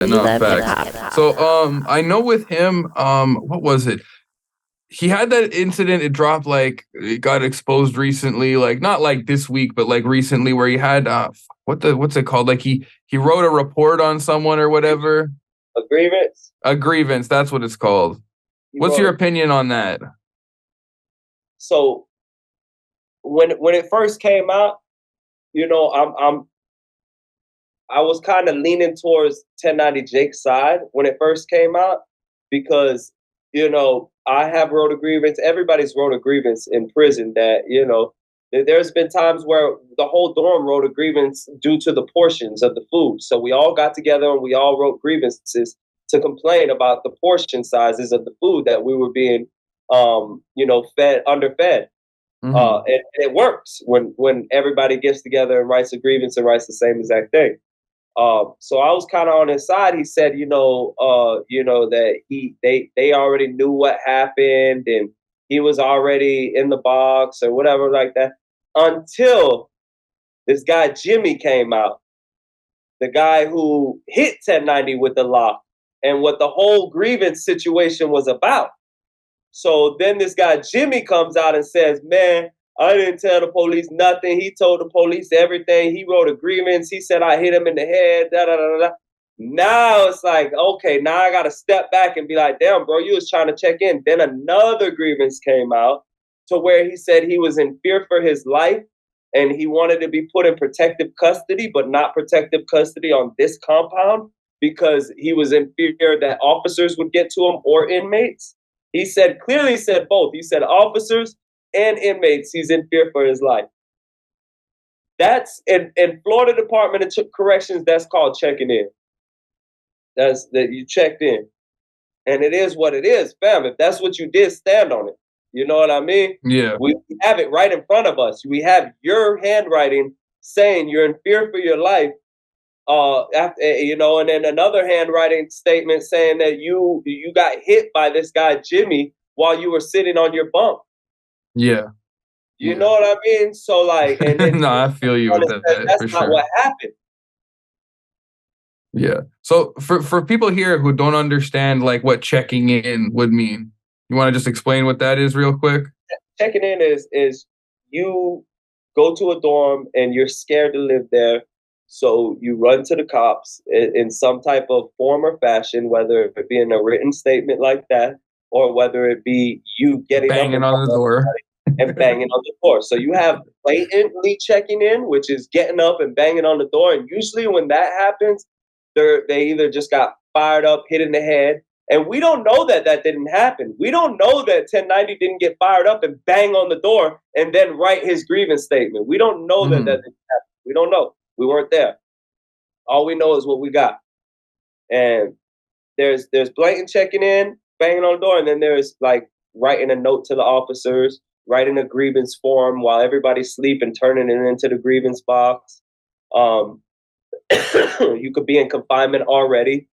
No, facts. So, I know with him, what was it? He had that incident. It dropped like it got exposed recently, like not like this week, but like recently, where he had what's it called? Like he wrote a report on someone or whatever. A grievance. A grievance. That's what it's called. What's your opinion on that? So when it first came out, you know, I was kind of leaning towards 1090 Jake's side when it first came out because, you know, I have wrote a grievance. Everybody's wrote a grievance in prison that, you know, there's been times where the whole dorm wrote a grievance due to the portions of the food. So we all got together and we all wrote grievances to complain about the portion sizes of the food that we were being, you know, underfed. And it works when everybody gets together and writes a grievance and writes the same exact thing. So I was kind of on his side. He said, you know that they already knew what happened and he was already in the box or whatever like that. Until this guy Jimmy came out, the guy who hit 1090 with the lock, and what the whole grievance situation was about. So then this guy Jimmy comes out and says, "Man, I didn't tell the police nothing. He told the police everything. He wrote a grievance. He said I hit him in the head. Da da da da." Now it's like, okay, now I got to step back and be like, "Damn, bro, you was trying to check in." Then another grievance came out to where he said he was in fear for his life and he wanted to be put in protective custody, but not protective custody on this compound because he was in fear that officers would get to him or inmates. He said, clearly said both. He said officers and inmates, he's in fear for his life. That's in Florida Department of Corrections, that's called checking in. That's that you checked in. And it is what it is, fam. If that's what you did, stand on it. You know what I mean? Yeah. We have it right in front of us. We have your handwriting saying you're in fear for your life. After, you know, and then another handwriting statement saying that you got hit by this guy Jimmy while you were sitting on your bunk. Yeah. You know what I mean? So like, and then no, I feel you with that that's for not sure. what happened. Yeah. So for people here who don't understand like what checking in would mean, you want to just explain what that is real quick? Checking in is you go to a dorm and you're scared to live there. So you run to the cops in some type of form or fashion, whether it be in a written statement like that, or whether it be you getting banging up on the door and banging on the door. So you have blatantly checking in, which is getting up and banging on the door. And usually when that happens, they either just got fired up, hit in the head. And we don't know that didn't happen. We don't know that 1090 didn't get fired up and bang on the door and then write his grievance statement. We don't know that didn't happen. We don't know. We weren't there. All we know is what we got. And there's blatant checking in, banging on the door, and then there's like writing a note to the officers, writing a grievance form while everybody's sleeping, turning it into the grievance box. You could be in confinement already.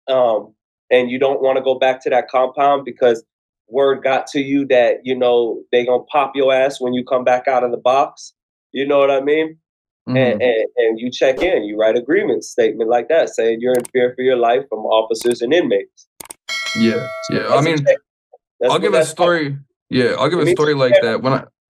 And you don't want to go back to that compound because word got to you that, you know, they gonna pop your ass when you come back out of the box. You know what I mean? And you check in, you write a grievance statement like that, saying you're in fear for your life from officers and inmates. Yeah. I mean, I'll give a story. Yeah, I'll give a story like that.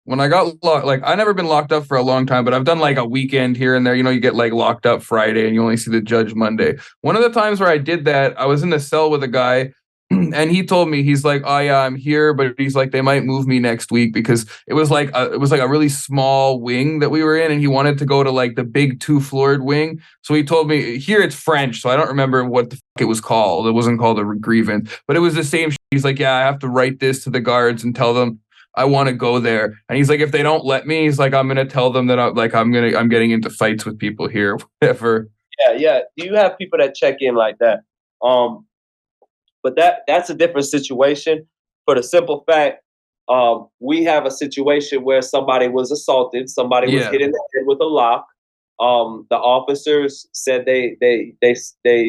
When I got locked, like I never been locked up for a long time, but I've done like a weekend here and there. You know, you get like locked up Friday and you only see the judge Monday. One of the times where I did that, I was in the cell with a guy and he told me, he's like, "Oh yeah, I'm here," but he's like, "They might move me next week," because it was like a really small wing that we were in, and he wanted to go to like the big 2-floored wing. So he told me, here it's French, so I don't remember what the fuck it was called. It wasn't called a grievance, but it was the same. He's like, "Yeah, I have to write this to the guards and tell them I want to go there." And he's like, "If they don't let me," he's like, "I'm gonna tell them that I'm getting into fights with people here, whatever." Yeah. Do you have people that check in like that? But that's a different situation. For the simple fact, we have a situation where somebody was assaulted, somebody was hit in the head with a lock. The officers said they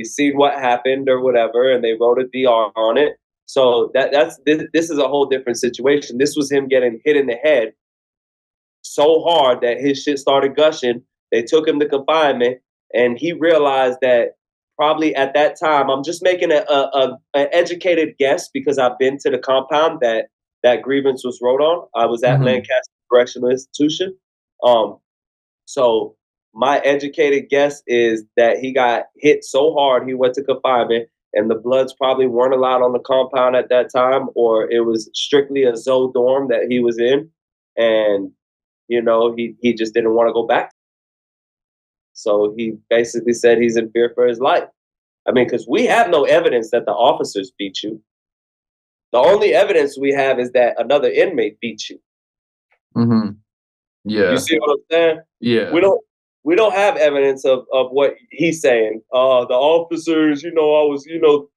seen what happened or whatever, and they wrote a DR on it. So this is a whole different situation. This was him getting hit in the head so hard that his shit started gushing. They took him to confinement, and he realized that probably at that time, I'm just making an educated guess because I've been to the compound that grievance was wrote on. I was at Lancaster Correctional Institution. So my educated guess is that he got hit so hard he went to confinement, and the Bloods probably weren't allowed on the compound at that time, or it was strictly a Zoe dorm that he was in, and he just didn't want to go back. So he basically said he's in fear for his life. I mean, because we have no evidence that the officers beat you. The only evidence we have is that another inmate beat you. Yeah. You see what I'm saying? Yeah. We don't have evidence of what he's saying. The officers, I was,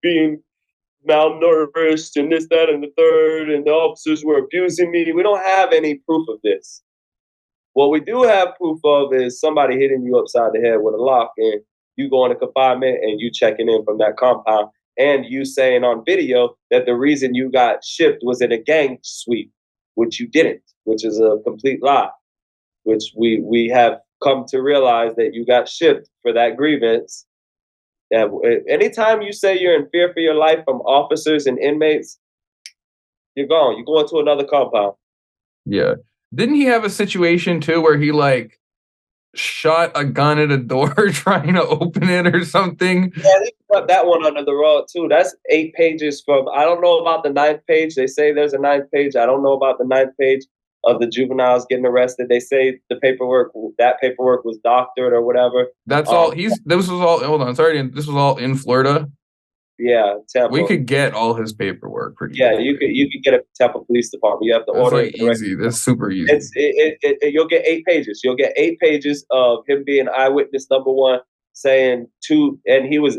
being malnourished and this, that, and the third, and the officers were abusing me. We don't have any proof of this. What we do have proof of is somebody hitting you upside the head with a lock and you going to confinement and you checking in from that compound and you saying on video that the reason you got shipped was in a gang sweep, which you didn't, which is a complete lie, which we have come to realize that you got shipped for that grievance. That anytime you say you're in fear for your life from officers and inmates, you're gone. You're going to another compound. Yeah. Didn't he have a situation too where he shot a gun at a door trying to open it or something? Yeah, he put that one under the rug too. That's 8 pages from. I don't know about the 9th page. They say there's a 9th page. I don't know about the 9th page of the juveniles getting arrested. They say that paperwork was doctored or whatever. That's all. This was all. Hold on, sorry. This was all in Florida. Yeah, Tampa. We could get all his paperwork pretty. Yeah, easily. you could get a Tampa Police Department. You have to order it. Easy. That's super easy. You'll get 8 pages. You'll get 8 pages of him being eyewitness number 1, saying and he was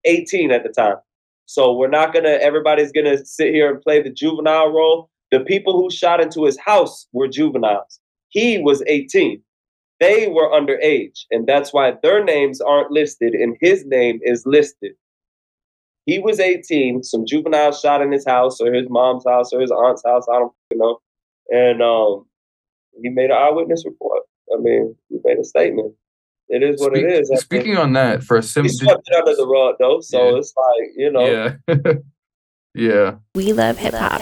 18 at the time. So everybody's gonna sit here and play the juvenile role. The people who shot into his house were juveniles. He was 18. They were underage, and that's why their names aren't listed, and his name is listed. He was 18. Some juveniles shot in his house or his mom's house or his aunt's house. I don't know. And he made an eyewitness report. I mean, he made a statement. It is what it is. Speaking on that, for a he swept it under the rug, though. So it's like, Yeah. Yeah. We love hip hop.